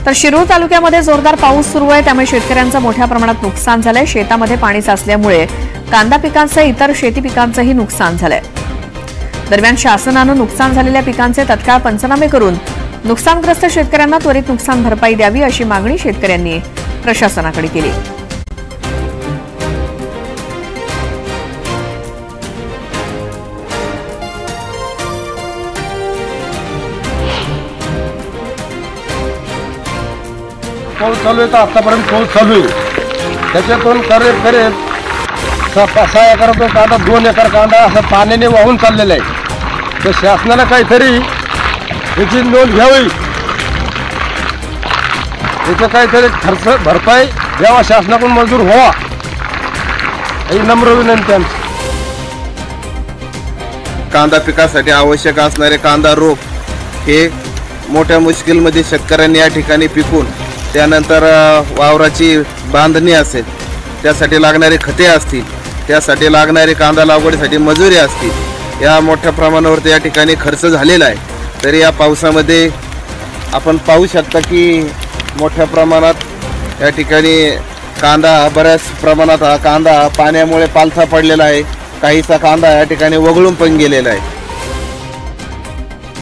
तर शिरूर तालुक्यामध्ये जोरदार पाऊस सुरू आहे, त्यामुळे शेतकऱ्यांचं मोठ्या प्रमाणात नुकसान झालंय। शेतामध्ये पाणी साचल्यामुळे कांदा पिकांसह इतर शेती पिकांचंही नुकसान झालंय। दरम्यान शासनानं नुकसान झालेल्या पिकांचे तत्काळ पंचनामे करून नुकसानग्रस्त शेतकऱ्यांना त्वरित नुकसान भरपाई द्यावी अशी मागणी शेतकऱ्यांनी प्रशासनाकडे केली। पाऊस चालू आहे तर आतापर्यंत पाऊस चालू आहे, त्याच्यातून करेल 6 एकरातून कांदा 2 एकर कांदा असं पाण्याने वाहून चाललेला आहे। तर शासनाला काहीतरी याची नोंद घ्यावी, याचं काहीतरी खर्च भरपाई द्यावा, शासनाकडून मंजूर व्हावा ही नम्र विनंती आमची। कांदा पिकासाठी आवश्यक असणारे कांदा रोप हे मोठ्या मुश्किलमध्ये शेतकऱ्यांनी या ठिकाणी पिकून त्यानंतर वावराची बांधणी असेल, त्यासाठी लागणारे खते असतील, त्यासाठी लागणारे कांदा लागवडीसाठी मजुरी असतील, या मोठ्या प्रमाणावरती या ठिकाणी खर्च झालेला आहे। तरी या पावसामध्ये आपण पाहू शकता की मोठ्या प्रमाणात या ठिकाणी कांदा बऱ्याच प्रमाणात कांदा पाण्यामुळे पालथा पडलेला आहे, काहीसा कांदा या ठिकाणी वगळून पण गेलेला आहे।